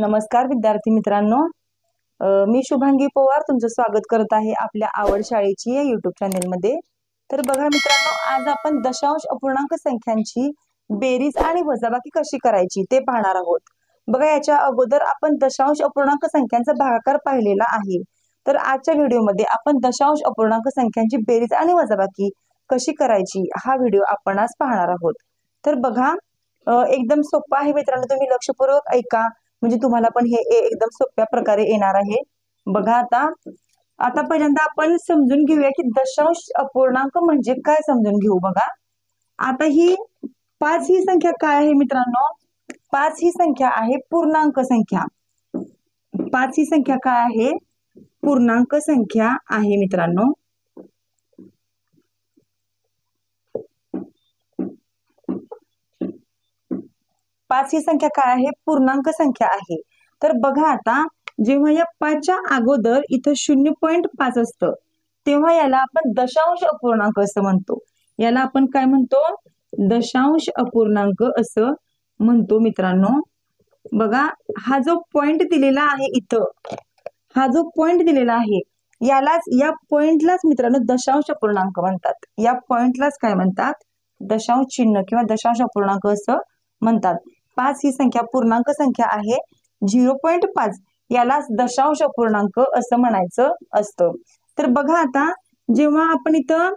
नमस्कार विद्यार्थी मित्रांनो, मी शुभांगी पवार तुमचं स्वागत करत आहे आपल्या आवड शाळेची या युट्यूब चॅनेलमध्ये। तर बघा मित्रांनो, आज आपण दशांश अपूर्णांक संख्यांची बेरीज आणि वजाबाकी कशी करायची ते पाहणार आहोत। बघा, याच्या अगोदर आपण दशांश अपूर्णांक संख्यांचा भागाकार पाहिलेला आहे। तर आजच्या व्हिडिओमध्ये आपण दशांश अपूर्णांक संख्यांची बेरीज आणि वजाबाकी कशी करायची हा व्हिडिओ आपण आज पाहणार आहोत। तर बघा, एकदम सोपं आहे मित्रांनो, तुम्ही लक्षपूर्वक ऐका म्हणजे तुम्हाला पण हे एकदम सोप्या प्रकारे येणार आहे। बघा, आता पहिल्यांदा आपण समजून घेऊया की दशांश अपूर्णांक म्हणजे काय समजून घेऊ। बघा, आता ही 5 ही संख्या काय आहे मित्रांनो? 5 ही संख्या आहे पूर्णांक संख्या। 5 ही संख्या काय आहे? पूर्णांक संख्या आहे मित्रांनो। 5 ही संख्या काय आहे? पूर्णांक संख्या आहे। तर बघा, आता जेव्हा या 5च्या अगोदर इथं 0.5 असतं तेव्हा याला आपण दशांश अपूर्णांक असं म्हणतो। याला आपण काय म्हणतो? दशांश अपूर्णांक असं म्हणतो मित्रांनो। बघा, हा जो पॉइंट दिलेला आहे इथं, हा जो पॉइंट दिलेला आहे या पॉइंटलाच मित्रांनो दशांश अपूर्णांक म्हणतात। या पॉइंटलाच काय म्हणतात? दशांश चिन्ह किंवा दशांश अपूर्णांक असं म्हणतात। 5 ही संख्या पूर्णांक संख्या आहे। 0.5 यालाच दशांश अपूर्णांक असं म्हणायचं असतं। तर बघा, आता जेव्हा आपण इथं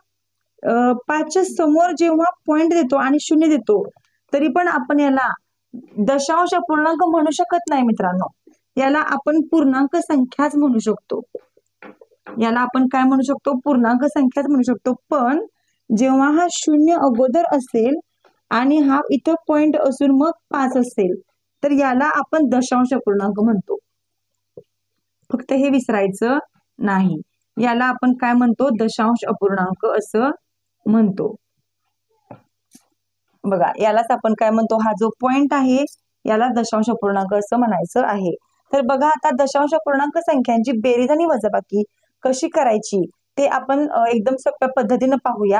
5च्या समोर जेव्हा पॉइंट देतो आणि 0 देतो तरी पण आपण याला दशांश अपूर्णांक म्हणू शकत नाही मित्रांनो। याला आपण पूर्णांक संख्याच म्हणू शकतो। याला आपण काय म्हणू शकतो? पूर्णांक संख्याच म्हणू शकतो। पण जेव्हा हा 0 अगोदर असेल आणि हा इथं पॉइंट असून मग 5 असेल तर याला आपण दशांश अपूर्णांक म्हणतो। फक्त हे विसरायचं नाही, याला आपण काय म्हणतो? दशांश अपूर्णांक असं म्हणतो। बघा, यालाच आपण काय म्हणतो? हा जो पॉइंट आहे याला दशांश अपूर्णांक असं म्हणायचं आहे। तर बघा, आता दशांश अपूर्णांक संख्यांची बेरीज आणि वजाबाकी कशी करायची ते आपण एकदम सोप्या पद्धतीने पाहूया।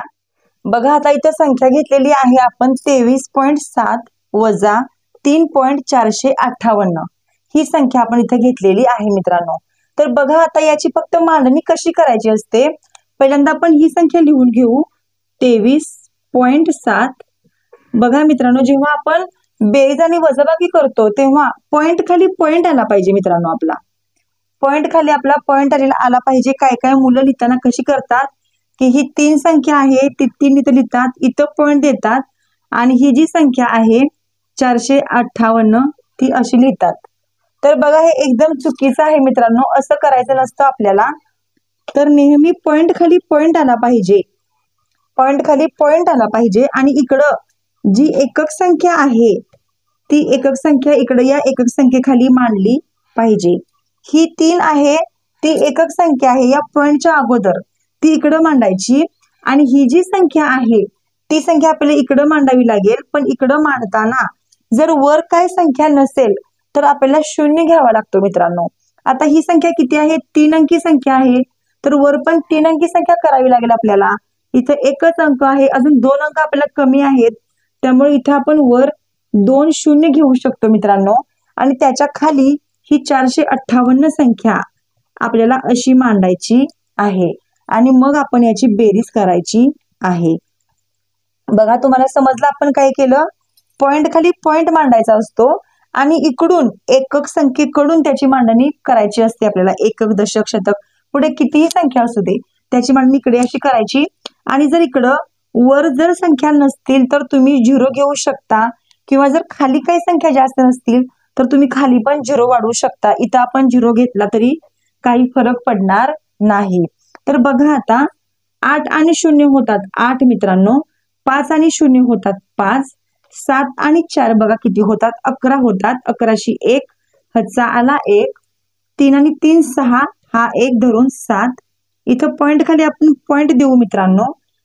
बघा, आता इथं संख्या घेतलेली आहे आपण 23.7 वजा 3.458 ही संख्या आपण इथे घेतलेली आहे मित्रांनो। तर बघा, आता याची फक्त मांडणी कशी करायची असते? पहिल्यांदा आपण ही संख्या लिहून घेऊ, 23.7। बघा मित्रांनो, जेव्हा आपण बेरीज आणि वजाबाकी करतो तेव्हा पॉइंट खाली पॉइंट आला पाहिजे मित्रांनो। आपला पॉइंट खाली आपला पॉइंट आला पाहिजे। काय काय मुलं लिहिताना कशी करतात की ही 3 संख्या आहे ती 3 इथं लिहितात, इथं पॉइंट देतात आणि ही जी संख्या आहे 458 ती अशी लिहितात। तर बघा, हे एकदम चुकीचं आहे मित्रांनो, असं करायचं नसतं आपल्याला। तर नेहमी पॉइंट खाली पॉइंट आला पाहिजे, पॉइंट खाली पॉइंट आला पाहिजे आणि इकडं जी एकक संख्या आहे ती एकक संख्या इकडे या एकक संख्येखाली मांडली पाहिजे। ही 3 आहे ती एकक संख्या आहे, या पॉइंटच्या अगोदर ती इकडं मांडायची आणि ही जी संख्या आहे ती संख्या आपल्याला इकडं मांडावी लागेल। पण इकडं मांडताना जर वर काय संख्या नसेल तर आपल्याला 0 घ्यावा लागतो मित्रांनो। आता ही संख्या किती आहे? 3 अंकी संख्या आहे, तर वर पण 3 अंकी संख्या करावी लागेल आपल्याला। इथं एकच अंक आहे, अजून 2 अंक आपल्याला कमी आहेत, त्यामुळे इथे आपण वर 2 0 घेऊ शकतो मित्रांनो। आणि त्याच्या खाली ही 458 संख्या आपल्याला अशी मांडायची आहे आणि मग आपण याची बेरीज करायची आहे। बघा, तुम्हाला समजलं आपण काय केलं? पॉइंट खाली पॉइंट मांडायचा असतो आणि इकडून एकक संख्येकडून त्याची मांडणी करायची असते आपल्याला। एकक, दशक, शतक पुढे कितीही संख्या असू दे त्याची मांडणी इकडे अशी करायची। आणि जर इकडं वर जर संख्या नसतील तर तुम्ही 0 घेऊ शकता, किंवा जर खाली काही संख्या जास्त नसतील तर तुम्ही खाली पण 0 वाढवू शकता। इथं आपण 0 घेतला तरी काही फरक पडणार नाही। तर बघा, आता 8 आणि 0 होतात 8 मित्रांनो, 5 आणि 0 होतात 5, 7 आणि 4 बघा किती होतात? 11 होतात। 11शी 1 हचा आला 1, 3 आणि 3 6, हा 1 धरून 7। इथं पॉइंट खाली आपण पॉइंट देऊ मित्रांनो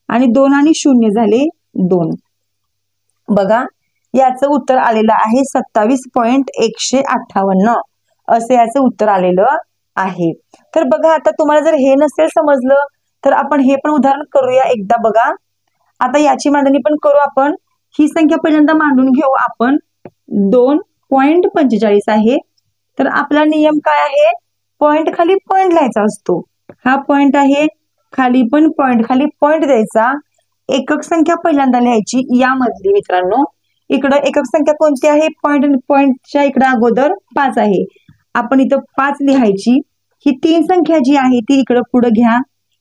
आणि 2 आणि 0 झाले 2। बघा, याचं उत्तर आलेलं आहे 27.158 असं याचं उत्तर आलेलं आहे। तर बघा, आता तुम्हाला जर हे नसेल समजलं तर आपण हे पण उदाहरण करूया एकदा। बघा, आता याची मांडणी पण करू आपण। ही संख्या पहिल्यांदा मांडून घेऊ आपण। 2.45 आहे, तर आपला नियम काय आहे, पॉइंट खाली पॉइंट लिहायचा असतो. हा पॉइंट आहे, खाली पण पॉइंट खाली पॉइंट द्यायचा. एकक संख्या पहिल्यांदा लिहायची यामधली मित्रांनो. इकडं एकक संख्या कोणती आहे, पॉइंट आणि पॉइंटच्या इकडे अगोदर 5 आहे. आपण इथं 5 लिहायची. ही 3 संख्या जी आहे ती इकडे पुढे घ्या,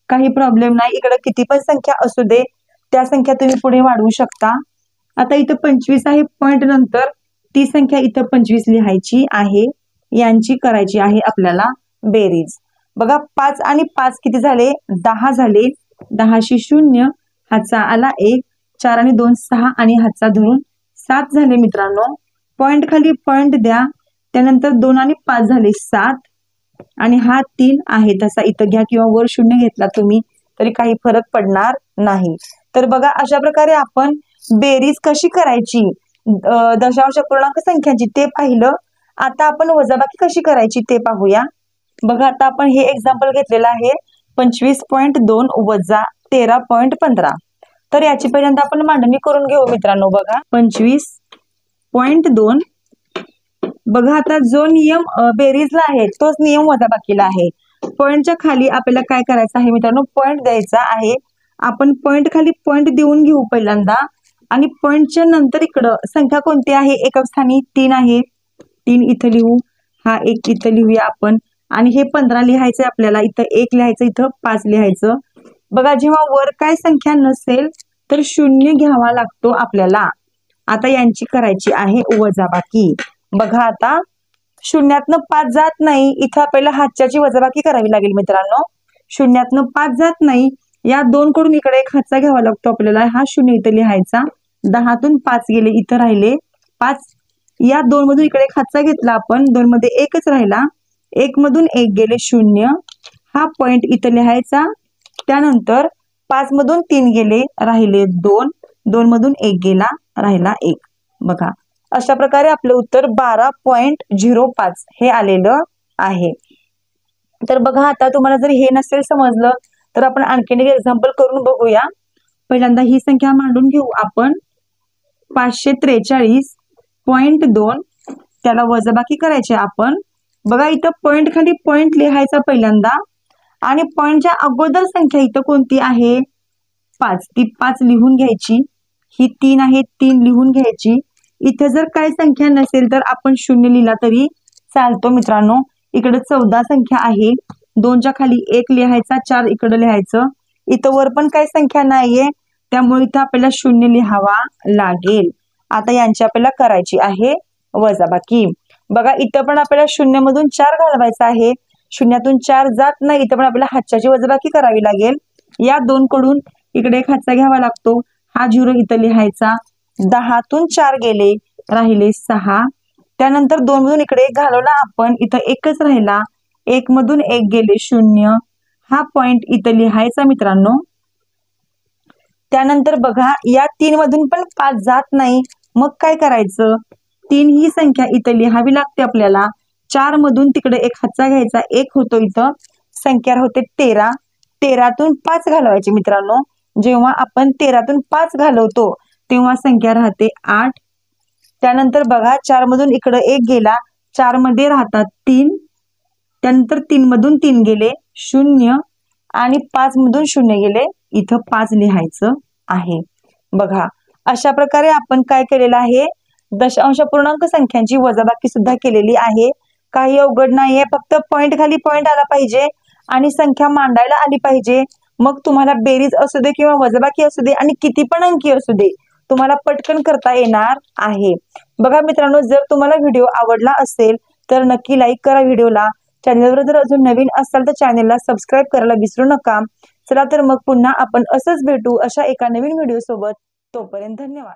काही प्रॉब्लेम नाही. इकडे किती पण संख्या असू दे, त्या संख्या तुम्ही पुढे वाढवू शकता. आता इथं 25 आहे, पॉइंट नंतर ती संख्या इथं 25 लिहायची आहे. यांची करायची आहे आपल्याला बेरीज. बघा 5 आणि 5 किती झाले, 10 झाले. 10 शी 0, हातचा आला 1, 4 आणि 2 6 आणि हातचा धरून 7 झाले मित्रांनो. पॉइंट खाली पॉइंट द्या, त्यानंतर 2 आणि 5 झाले 7 आणि हा 3 आहे तसा इथं घ्या, किंवा वर 0 घेतला तुम्ही तरी काही फरक पडणार नाही. तर बघा अशा प्रकारे आपण बेरीज कशी करायची दशांश पूर्णांक संख्यांची ते पाहिलं. आता आपण वजाबाकी कशी करायची ते पाहूया. बघा आता आपण हे एक्झाम्पल घेतलेलं आहे 25.2 वजा 13.15. तर याची पहिल्यांदा आपण मांडणी करून घेऊ मित्रांनो. बघा 25.2. बघा आता जो नियम बेरीजला आहे तोच नियम वजाबाकीला आहे. पॉइंटच्या खाली आपल्याला काय करायचं आहे मित्रांनो, पॉइंट द्यायचा आहे. आपण पॉइंट खाली पॉइंट देऊन घेऊ पहिल्यांदा, आणि पॉइंटच्या नंतर इकडं संख्या कोणती आहे, एकक स्थानी 3 आहे. 3 इथं लिहू, हा 1 इथं लिहूया आपण. आणि हे 15 लिहायचंय आपल्याला, इथं 1 लिहायचं, इथं 5 लिहायचं. बघा जेव्हा वर काय संख्या नसेल तर 0 घ्यावा लागतो आपल्याला. आता यांची करायची आहे वजाबाकी. बघा आता शून्यातनं 5 जात नाही, इथं आपल्याला हातच्याची वजाबाकी करावी लागेल मित्रांनो. शून्यातनं 5 जात नाही, या 2 कडून इकडे एक हातचा घ्यावा लागतो आपल्याला. हा 0 इथं लिहायचा. 10तून 5 गेले, इथं राहिले 5. या 2 मधून इकडे एक हातचा घेतला आपण, 2 मध्ये 1च राहिला. 1 मधून 1 गेले 0. हा पॉइंट इथं लिहायचा. त्यानंतर 5 मधून 3 गेले, राहिले 2. 2 मधून 1 गेला, राहिला 1. बघा अशा प्रकारे आपलं उत्तर 12.05 हे आलेलं आहे. तर बघा आता तुम्हाला जर हे नसेल समजलं तर आपण आणखीन एक एक्झाम्पल करून बघूया. पहिल्यांदा ही संख्या मांडून घेऊ आपण 543.2. त्याला वजाबाकी करायची आपण. बघा इथं पॉइंट खाली पॉइंट लिहायचा पहिल्यांदा, आणि पॉइंटच्या अगोदर संख्या इथं कोणती आहे 5, ती 5 लिहून घ्यायची. ही 3 आहे, 3 लिहून घ्यायची. इथे जर काय संख्या नसेल तर आपण 0 लिहिला तरी चालतो मित्रांनो. इकडे 14 संख्या आहे, 2च्या खाली 1 लिहायचा, 4 इकडे लिहायचं. इथं वर पण काही संख्या नाहीये, त्यामुळे इथं आपल्याला 0 लिहावा लागेल. आता यांची आपल्याला करायची आहे वजाबाकी. बघा इथं पण आपल्याला 0 मधून 4 घालवायचा आहे. 0तून 4 जात नाही, इथं पण आपल्याला हातच्याची वजाबाकी करावी लागेल. या 2 कडून इकडे एक हातचा घ्यावा लागतो. हा 0 इथं लिहायचा. 10तून 4 गेले, राहिले 6. त्यानंतर 2 मधून इकडे 1 घालवला आपण, इथं 1च राहिला. 1 मधून 1 गेले 0. हा पॉइंट इथं लिहायचा मित्रांनो. त्यानंतर बघा या 3 मधून पण 5 जात नाही, मग काय करायचं, 3 ही संख्या इथं लिहावी लागते आपल्याला. 4 मधून तिकडे एक हातचा घ्यायचा, 1 होतो इथं, संख्या होते 13. 13तून 5 घालवायचे मित्रांनो. जेव्हा आपण 13तून 5 घालवतो तेव्हा संख्या राहते 8. त्यानंतर बघा 4 मधून इकडे 1 गेला, 4 मध्ये राहतात 3. त्यानंतर 3 मधून 3 गेले 0, आणि 5 मधून 0 गेले, इथं 5 लिहायचं आहे. बघा अशा प्रकारे आपण काय केलेलं आहे, दशांश पूर्णांक संख्यांची वजाबाकी सुद्धा केलेली आहे. काही अवघड नाहीये, फक्त पॉइंट खाली पॉइंट आला पाहिजे आणि संख्या मांडायला आली पाहिजे. मग तुम्हाला बेरीज असू दे किंवा वजाबाकी असू दे आणि किती पण अंकी असू दे, तुम्हाला पटकन करता येणार आहे. बघा मित्रांनो, जर तुम्हाला व्हिडिओ आवडला असेल तर नक्की लाईक करा व्हिडिओला. चॅनलवर जर अजून नवीन असाल तर चॅनलला सबस्क्राईब करायला विसरू नका. चला तर मग पुन्हा आपण असंच भेटू अशा एका नवीन व्हिडिओ सोबत. तोपर्यंत धन्यवाद.